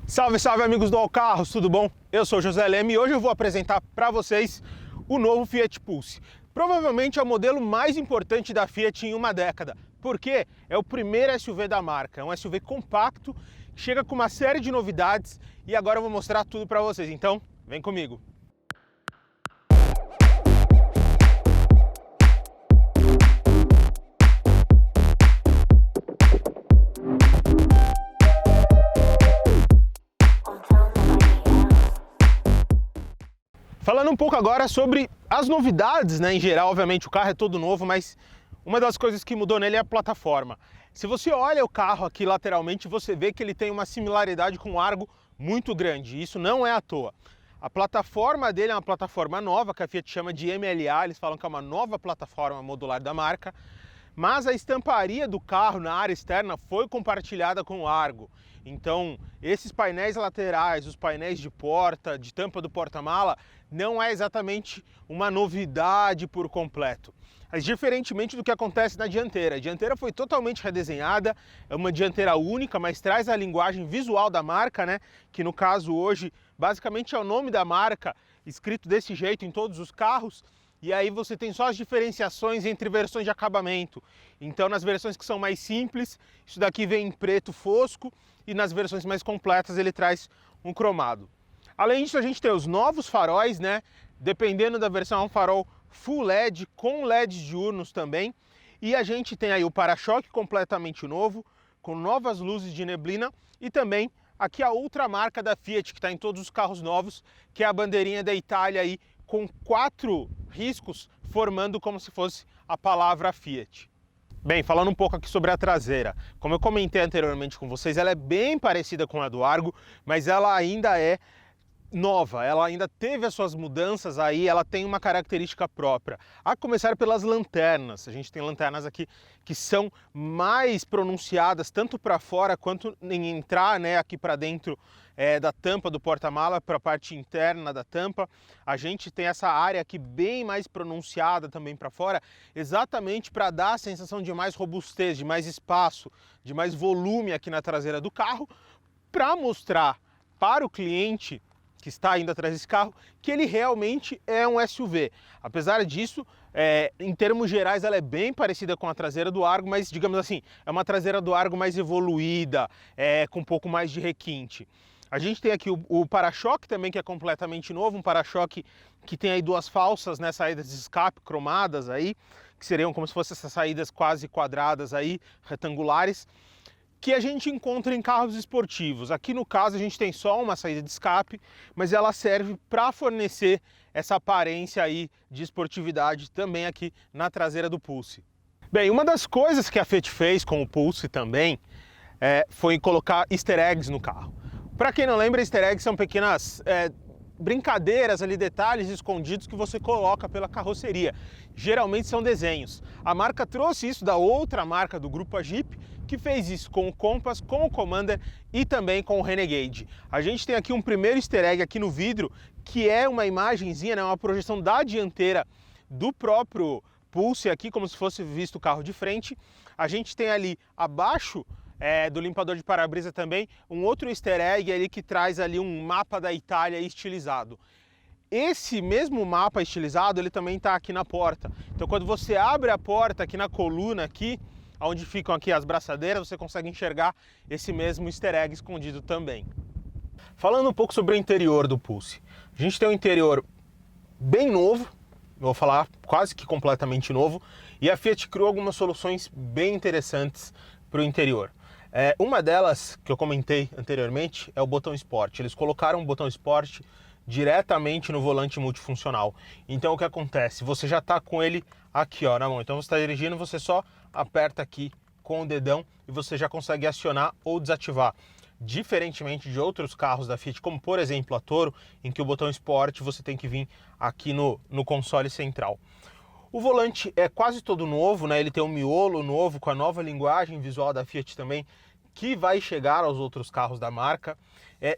Salve, salve amigos do All Carros, tudo bom? Eu sou o José Leme e hoje eu vou apresentar para vocês o novo Fiat Pulse. Provavelmente é o modelo mais importante da Fiat em uma década, porque é o primeiro SUV da marca, é um SUV compacto, chega com uma série de novidades e agora eu vou mostrar tudo para vocês, então vem comigo. Falando um pouco agora sobre as novidades, em geral, obviamente o carro é todo novo, mas uma das coisas que mudou nele é a plataforma. Se você olha o carro aqui lateralmente, você vê que ele tem uma similaridade com o Argo muito grande, e isso não é à toa. A plataforma dele é uma plataforma nova, que a Fiat chama de MLA, eles falam que é uma nova plataforma modular da marca, mas a estamparia do carro na área externa foi compartilhada com o Argo. Então, esses painéis laterais, os painéis de porta, de tampa do porta-mala, não é exatamente uma novidade por completo. Mas diferentemente do que acontece na dianteira. A dianteira foi totalmente redesenhada, é uma dianteira única, mas traz a linguagem visual da marca, que no caso hoje basicamente é o nome da marca, escrito desse jeito em todos os carros. E aí você tem só as diferenciações entre versões de acabamento. Então nas versões que são mais simples, isso daqui vem em preto fosco, e nas versões mais completas ele traz um cromado. Além disso, a gente tem os novos faróis, dependendo da versão, é um farol Full LED, com LEDs diurnos também. E a gente tem aí o para-choque completamente novo, com novas luzes de neblina, e também aqui a outra marca da Fiat, que está em todos os carros novos, que é a bandeirinha da Itália aí, com 4 riscos, formando como se fosse a palavra Fiat. Bem, falando um pouco aqui sobre a traseira, como eu comentei anteriormente com vocês, ela é bem parecida com a do Argo, mas ela ainda é nova, ela ainda teve as suas mudanças aí, ela tem uma característica própria. A começar pelas lanternas, a gente tem lanternas aqui que são mais pronunciadas, tanto para fora quanto em entrar aqui para dentro da tampa do porta-mala, para a parte interna da tampa. A gente tem essa área aqui bem mais pronunciada também para fora, exatamente para dar a sensação de mais robustez, de mais espaço, de mais volume aqui na traseira do carro, para mostrar para o cliente que está indo atrás desse carro, que ele realmente é um SUV. Apesar disso, em termos gerais, ela é bem parecida com a traseira do Argo, mas, digamos assim, é uma traseira do Argo mais evoluída, com um pouco mais de requinte. A gente tem aqui o para-choque também, que é completamente novo, um para-choque que tem aí 2 falsas, saídas de escape cromadas aí, que seriam como se fossem essas saídas quase quadradas aí, retangulares, que a gente encontra em carros esportivos. Aqui no caso a gente tem só uma saída de escape, mas ela serve para fornecer essa aparência aí de esportividade também aqui na traseira do Pulse. Bem, uma das coisas que a Fiat fez com o Pulse também foi colocar easter eggs no carro. Para quem não lembra, easter eggs são pequenas brincadeiras ali, detalhes escondidos que você coloca pela carroceria. Geralmente são desenhos. A marca trouxe isso da outra marca do grupo, a Jeep, que fez isso com o Compass, com o Commander e também com o Renegade. A gente tem aqui um primeiro easter egg aqui no vidro, que é uma imagenzinha, uma projeção da dianteira do próprio Pulse aqui, como se fosse visto o carro de frente. A gente tem ali abaixo do limpador de para-brisa também um outro easter egg ali que traz ali um mapa da Itália estilizado. Esse mesmo mapa estilizado, ele também está aqui na porta. Então quando você abre a porta aqui na coluna aqui, onde ficam aqui as braçadeiras, você consegue enxergar esse mesmo easter egg escondido também. Falando um pouco sobre o interior do Pulse. A gente tem um interior bem novo, vou falar quase que completamente novo, e a Fiat criou algumas soluções bem interessantes para o interior. Uma delas, que eu comentei anteriormente, é o botão Sport. Eles colocaram o botão Sport diretamente no volante multifuncional. Então o que acontece? Você já está com ele aqui na mão. Então você está dirigindo, você só aperta aqui com o dedão e você já consegue acionar ou desativar. Diferentemente de outros carros da Fiat, como por exemplo a Toro, em que o botão Sport você tem que vir aqui no console central. O volante é quase todo novo, ele tem um miolo novo com a nova linguagem visual da Fiat também, que vai chegar aos outros carros da marca.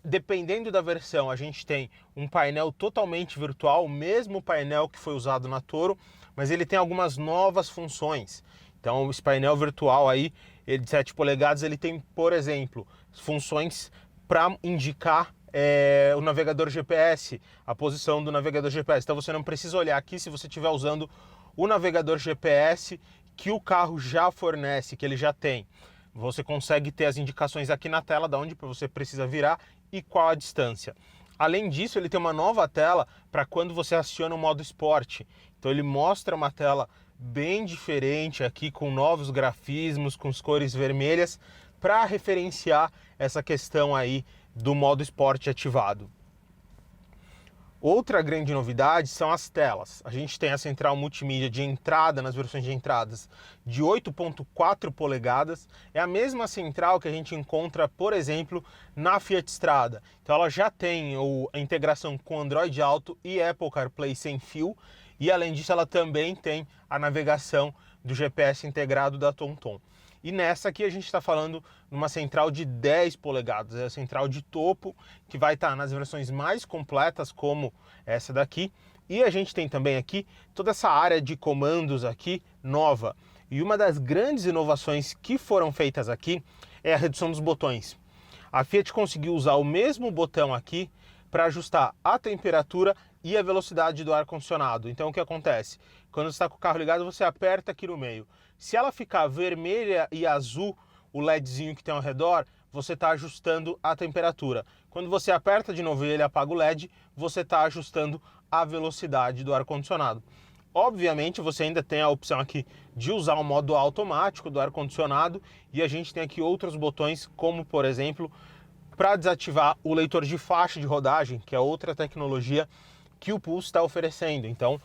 Dependendo da versão, a gente tem um painel totalmente virtual, o mesmo painel que foi usado na Toro, mas ele tem algumas novas funções. Então, esse painel virtual aí, ele de 7 polegadas, ele tem, por exemplo, funções para indicar o navegador GPS, a posição do navegador GPS. Então você não precisa olhar aqui se você estiver usando o navegador GPS que o carro já fornece, que ele já tem. Você consegue ter as indicações aqui na tela de onde você precisa virar e qual a distância. Além disso, ele tem uma nova tela para quando você aciona o modo esporte. Então ele mostra uma tela bem diferente aqui, com novos grafismos, com as cores vermelhas, para referenciar essa questão aí do modo esporte ativado. Outra grande novidade são as telas. A gente tem a central multimídia de entrada, nas versões de entradas, de 8.4 polegadas. É a mesma central que a gente encontra, por exemplo, na Fiat Strada. Então ela já tem a integração com Android Auto e Apple CarPlay sem fio. E além disso, ela também tem a navegação do GPS integrado da TomTom. E nessa aqui a gente está falando de uma central de 10 polegadas, é a central de topo, que vai estar nas versões mais completas, como essa daqui. E a gente tem também aqui toda essa área de comandos aqui nova. E uma das grandes inovações que foram feitas aqui é a redução dos botões. A Fiat conseguiu usar o mesmo botão aqui para ajustar a temperatura e a velocidade do ar-condicionado. Então o que acontece? Quando você está com o carro ligado, você aperta aqui no meio. Se ela ficar vermelha e azul, o LEDzinho que tem ao redor, você está ajustando a temperatura. Quando você aperta de novo e ele apaga o LED, você está ajustando a velocidade do ar-condicionado. Obviamente você ainda tem a opção aqui de usar o modo automático do ar-condicionado, e a gente tem aqui outros botões, como por exemplo, para desativar o leitor de faixa de rodagem, que é outra tecnologia que o Pulse está oferecendo. Então,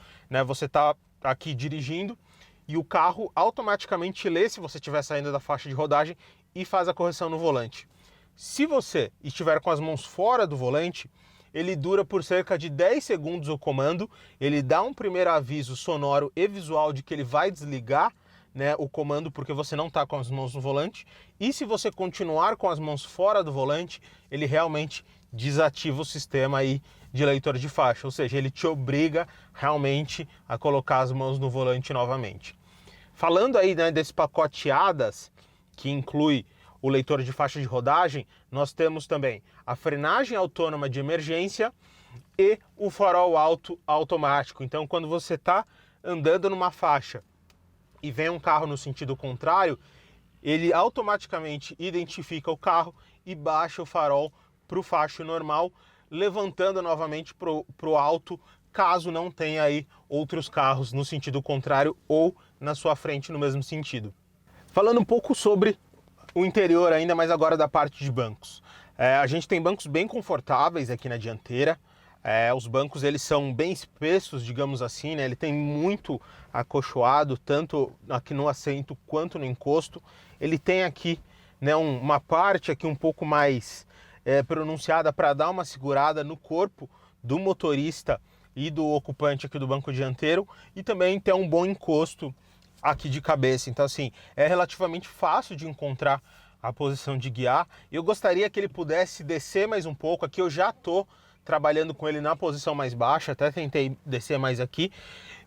você está aqui dirigindo e o carro automaticamente lê se você estiver saindo da faixa de rodagem e faz a correção no volante. Se você estiver com as mãos fora do volante, ele dura por cerca de 10 segundos o comando, ele dá um primeiro aviso sonoro e visual de que ele vai desligar o comando porque você não está com as mãos no volante, e se você continuar com as mãos fora do volante, ele realmente desativa o sistema aí de leitor de faixa, ou seja, ele te obriga realmente a colocar as mãos no volante novamente. Falando aí desse pacote ADAS, que inclui o leitor de faixa de rodagem, nós temos também a frenagem autônoma de emergência e o farol alto automático. Então, quando você está andando numa faixa e vem um carro no sentido contrário, ele automaticamente identifica o carro e baixa o farol para o faixa normal, levantando novamente para o alto, caso não tenha aí outros carros no sentido contrário ou na sua frente no mesmo sentido. Falando um pouco sobre o interior ainda, mas agora da parte de bancos. A gente tem bancos bem confortáveis aqui na dianteira. Os bancos eles são bem espessos, digamos assim, Ele tem muito acolchoado, tanto aqui no assento quanto no encosto. Ele tem aqui uma parte aqui um pouco mais pronunciada para dar uma segurada no corpo do motorista e do ocupante aqui do banco dianteiro, e também tem um bom encosto aqui de cabeça. Então assim, é relativamente fácil de encontrar a posição de guiar. Eu gostaria que ele pudesse descer mais um pouco. Aqui eu já estou trabalhando com ele na posição mais baixa, até tentei descer mais aqui,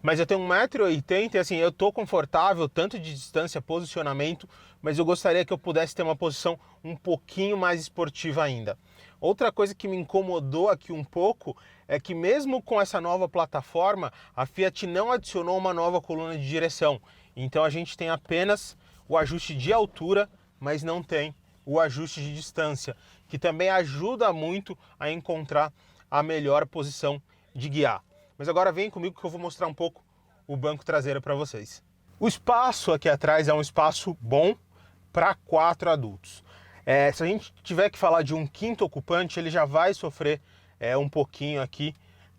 mas eu tenho 1,80 m e assim, eu estou confortável tanto de distância, posicionamento, mas eu gostaria que eu pudesse ter uma posição um pouquinho mais esportiva ainda. Outra coisa que me incomodou aqui um pouco é que mesmo com essa nova plataforma, a Fiat não adicionou uma nova coluna de direção. Então a gente tem apenas o ajuste de altura, mas não tem o ajuste de distância, que também ajuda muito a encontrar a melhor posição de guiar. Mas agora vem comigo que eu vou mostrar um pouco o banco traseiro para vocês. O espaço aqui atrás é um espaço bom para 4 adultos. Se a gente tiver que falar de um quinto ocupante, ele já vai sofrer um pouquinho aqui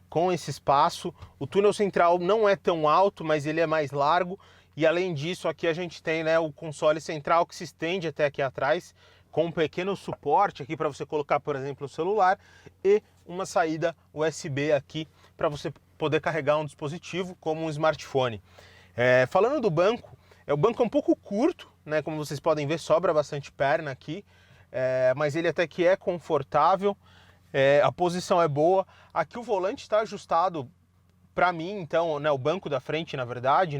com esse espaço. O túnel central não é tão alto, mas ele é mais largo. E além disso, aqui a gente tem o console central que se estende até aqui atrás, com um pequeno suporte aqui para você colocar, por exemplo, o celular, e uma saída USB aqui para você poder carregar um dispositivo como um smartphone. Falando do banco, o banco é um pouco curto, como vocês podem ver, sobra bastante perna aqui, mas ele até que é confortável, a posição é boa. Aqui o volante está ajustado para mim, então, o banco da frente, na verdade,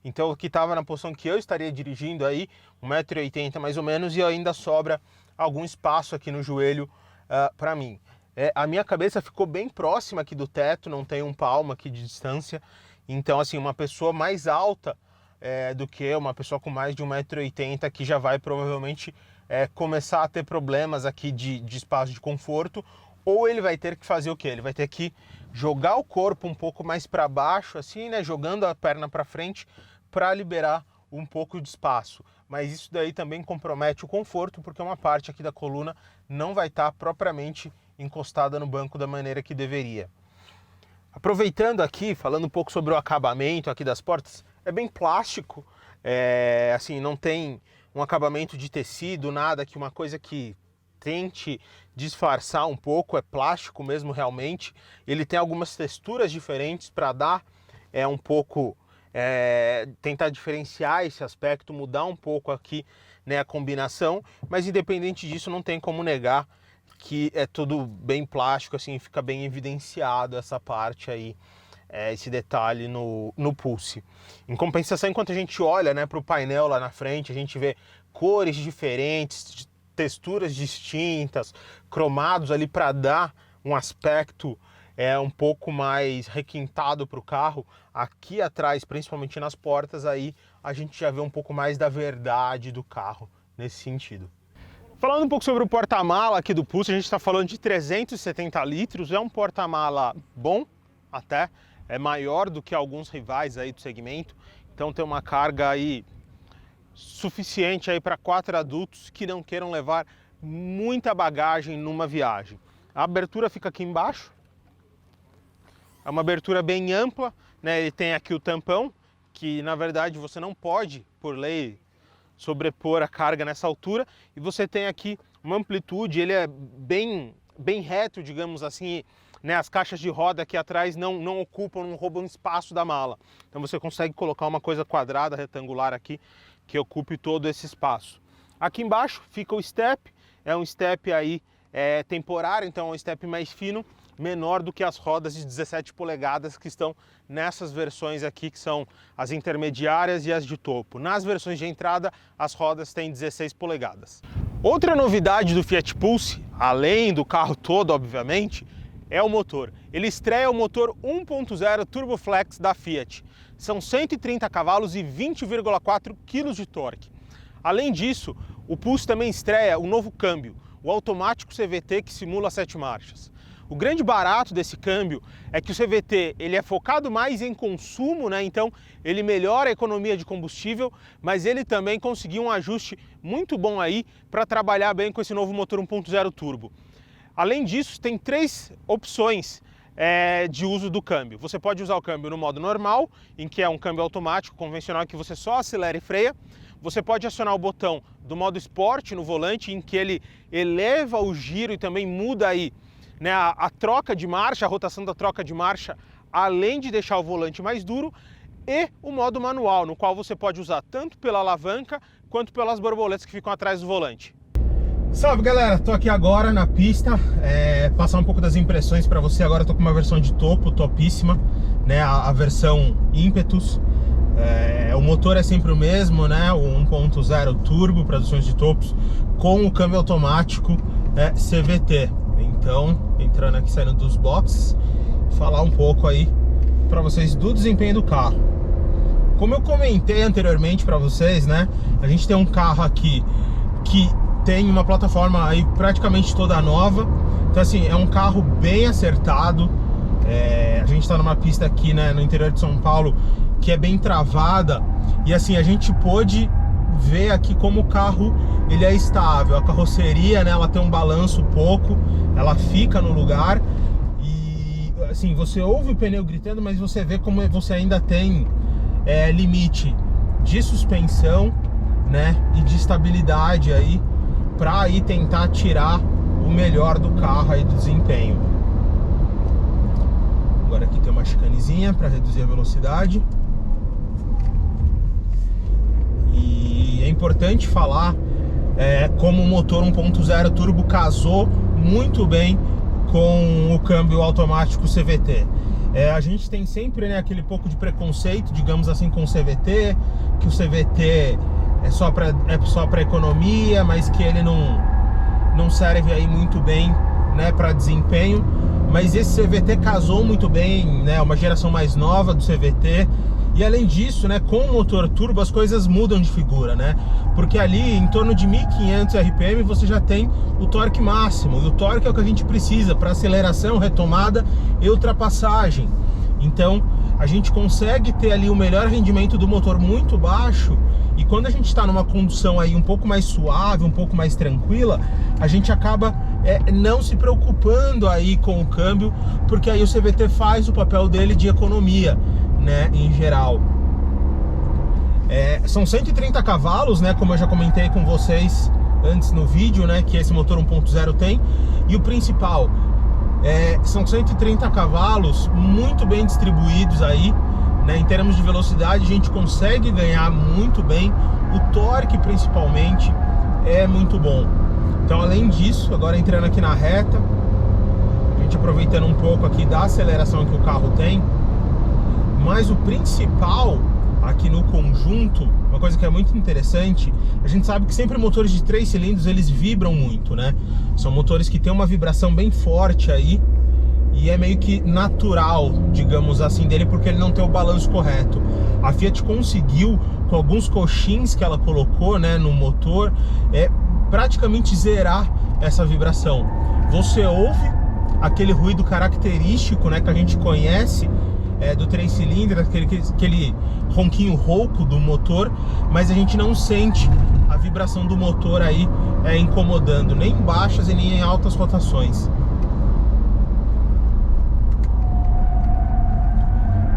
Então aqui estava na posição que eu estaria dirigindo aí, 1,80 m mais ou menos, e ainda sobra algum espaço aqui no joelho para mim. A minha cabeça ficou bem próxima aqui do teto, não tem um palmo aqui de distância. Então, assim, uma pessoa mais alta do que eu, uma pessoa com mais de 1,80 m, que já vai provavelmente começar a ter problemas aqui de espaço de conforto, ou ele vai ter que fazer o quê? Ele vai ter que jogar o corpo um pouco mais para baixo, assim, né, jogando a perna para frente para liberar um pouco de espaço. Mas isso daí também compromete o conforto, porque uma parte aqui da coluna não vai estar propriamente encostada no banco da maneira que deveria. Aproveitando aqui, falando um pouco sobre o acabamento aqui das portas, é bem plástico, assim, não tem um acabamento de tecido, nada, que uma coisa que tente disfarçar um pouco, é plástico mesmo realmente. Ele tem algumas texturas diferentes para dar um pouco, tentar diferenciar esse aspecto, mudar um pouco aqui, né, a combinação, mas independente disso não tem como negar que é tudo bem plástico, assim, fica bem evidenciado essa parte aí, esse detalhe no Pulse. Em compensação, enquanto a gente olha, né, para o painel lá na frente, a gente vê cores diferentes, texturas distintas, cromados ali para dar um aspecto um pouco mais requintado para o carro. Aqui atrás, principalmente nas portas, aí a gente já vê um pouco mais da verdade do carro nesse sentido. Falando um pouco sobre o porta-mala aqui do Pulse, a gente está falando de 370 litros, é um porta-mala bom até, é maior do que alguns rivais aí do segmento, então tem uma carga aí suficiente aí para 4 adultos que não queiram levar muita bagagem numa viagem. A abertura fica aqui embaixo, é uma abertura bem ampla, né? Ele tem aqui o tampão, que na verdade você não pode, por lei, sobrepor a carga nessa altura, e você tem aqui uma amplitude, ele é bem reto, digamos assim, né? As caixas de roda aqui atrás não ocupam, não roubam espaço da mala, então você consegue colocar uma coisa quadrada, retangular aqui, que ocupe todo esse espaço. Aqui embaixo fica o step, é um step aí temporário, então é um step mais fino, menor do que as rodas de 17 polegadas que estão nessas versões aqui, que são as intermediárias e as de topo. Nas versões de entrada, as rodas têm 16 polegadas. Outra novidade do Fiat Pulse, além do carro todo, obviamente, é o motor. Ele estreia o motor 1.0 Turboflex da Fiat. São 130 cavalos e 20,4 kg de torque. Além disso, o Pulse também estreia o novo câmbio, o automático CVT que simula 7 marchas. O grande barato desse câmbio é que o CVT ele é focado mais em consumo, né? Então ele melhora a economia de combustível, mas ele também conseguiu um ajuste muito bom aí para trabalhar bem com esse novo motor 1.0 turbo. Além disso, tem 3 opções de uso do câmbio. Você pode usar o câmbio no modo normal, em que é um câmbio automático convencional que você só acelera e freia. Você pode acionar o botão do modo Sport no volante, em que ele eleva o giro e também muda aí, né, a troca de marcha, a rotação da troca de marcha, além de deixar o volante mais duro, e o modo manual, no qual você pode usar tanto pela alavanca quanto pelas borboletas que ficam atrás do volante. Salve galera, tô aqui agora na pista, passar um pouco das impressões para você. Agora tô com uma versão de topo, topíssima, né, a versão Impetus. O motor é sempre o mesmo, né, o 1.0 turbo, produções de topos, com o câmbio automático CVT. Então, entrando aqui, saindo dos boxes, falar um pouco aí para vocês do desempenho do carro. Como eu comentei anteriormente para vocês, né, a gente tem um carro aqui que tem uma plataforma aí praticamente toda nova. Então assim, é um carro bem acertado. A gente está numa pista aqui, né, no interior de São Paulo, que é bem travada. E assim, a gente pôde ver aqui como o carro ele é estável. A carroceria, né, ela tem um balanço pouco, ela fica no lugar. E assim, você ouve o pneu gritando, mas você vê como você ainda tem limite de suspensão, né, e de estabilidade aí, para aí tentar tirar o melhor do carro aí, do desempenho. Agora aqui tem uma chicanezinha para reduzir a velocidade. E é importante falar como o motor 1.0 turbo casou muito bem com o câmbio automático CVT. A gente tem sempre, né, aquele pouco de preconceito, digamos assim, com o CVT, que o CVT é só para economia, mas que ele não serve aí muito bem né, para desempenho, mas esse CVT casou muito bem, né, uma geração mais nova do CVT. E além disso, né, com o motor turbo as coisas mudam de figura, né? Porque ali em torno de 1500 RPM você já tem o torque máximo, e o torque é o que a gente precisa para aceleração, retomada e ultrapassagem. Então a gente consegue ter ali o melhor rendimento do motor muito baixo, e quando a gente está numa condução aí um pouco mais suave, um pouco mais tranquila, a gente acaba não se preocupando aí com o câmbio, porque aí o CVT faz o papel dele de economia, né, em geral. São 130 cavalos, né, como eu já comentei com vocês antes no vídeo, né, que esse motor 1.0 tem, e o principal, são 130 cavalos muito bem distribuídos aí, né, em termos de velocidade a gente consegue ganhar muito bem, o torque principalmente é muito bom. Então além disso, agora entrando aqui na reta, a gente aproveitando um pouco aqui da aceleração que o carro tem, mas o principal aqui no conjunto, uma coisa que é muito interessante, a gente sabe que sempre motores de 3 cilindros eles vibram muito, né? São motores que tem uma vibração bem forte aí, e é meio que natural, digamos assim, dele, porque ele não tem o balanço correto. A Fiat conseguiu, com alguns coxins que ela colocou, né, no motor, praticamente zerar essa vibração. Você ouve aquele ruído característico, né, que a gente conhece do 3 cilindros, aquele ronquinho rouco do motor, mas a gente não sente a vibração do motor aí incomodando, nem em baixas e nem em altas rotações.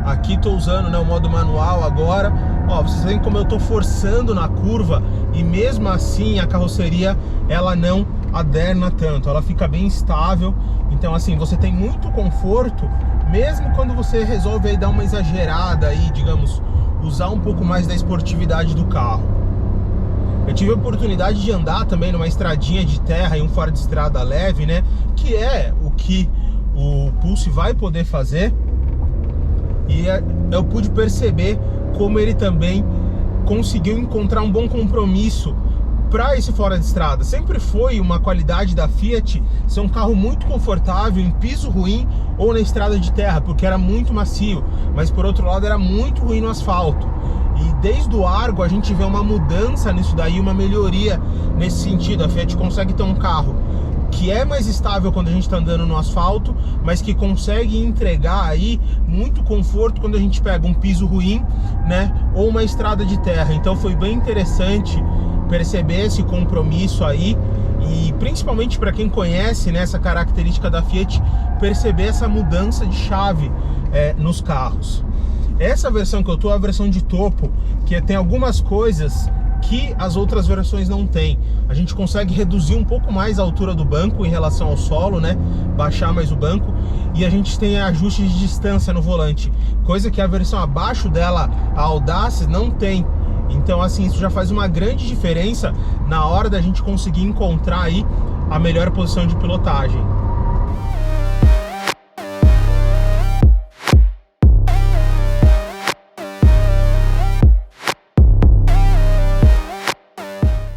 Aqui estou usando, né, o modo manual agora. Ó, vocês veem como eu estou forçando na curva, e mesmo assim a carroceria ela não aderna tanto, ela fica bem estável. Então assim, você tem muito conforto, mesmo quando você resolve aí dar uma exagerada aí, digamos, usar um pouco mais da esportividade do carro. Eu tive a oportunidade de andar também numa estradinha de terra e um fora de estrada leve, né, que é o que o Pulse vai poder fazer. E eu pude perceber como ele também conseguiu encontrar um bom compromisso para esse fora de estrada. Sempre foi uma qualidade da Fiat ser um carro muito confortável em piso ruim ou na estrada de terra, porque era muito macio, mas por outro lado era muito ruim no asfalto. E desde o Argo a gente vê uma mudança nisso daí, uma melhoria nesse sentido. A Fiat consegue ter um carro que é mais estável quando a gente está andando no asfalto, mas que consegue entregar aí muito conforto quando a gente pega um piso ruim, né, ou uma estrada de terra. Então foi bem interessante perceber esse compromisso aí, e principalmente para quem conhece, né, essa característica da Fiat, perceber essa mudança de chave nos carros. Essa versão que eu tô é a versão de topo, que tem algumas coisas que as outras versões não tem. A gente consegue reduzir um pouco mais a altura do banco em relação ao solo, né? Baixar mais o banco, e a gente tem ajustes de distância no volante, coisa que a versão abaixo dela, a Audace, não tem. Então assim, isso já faz uma grande diferença na hora da gente conseguir encontrar aí a melhor posição de pilotagem.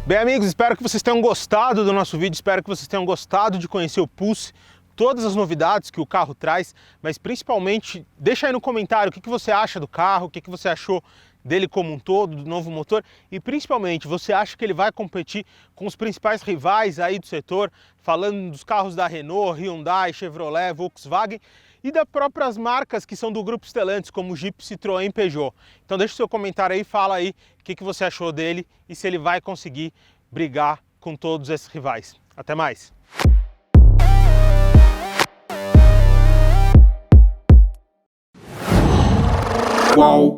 Bem, amigos, espero que vocês tenham gostado do nosso vídeo, espero que vocês tenham gostado de conhecer o Pulse, todas as novidades que o carro traz, mas principalmente deixa aí no comentário o que você acha do carro, o que você achou dele como um todo, do novo motor, e principalmente, você acha que ele vai competir com os principais rivais aí do setor, falando dos carros da Renault, Hyundai, Chevrolet, Volkswagen, e das próprias marcas que são do grupo Stellantis, como Jeep, Citroën e Peugeot. Então deixa o seu comentário aí, fala aí o que você achou dele e se ele vai conseguir brigar com todos esses rivais. Até mais! Qual?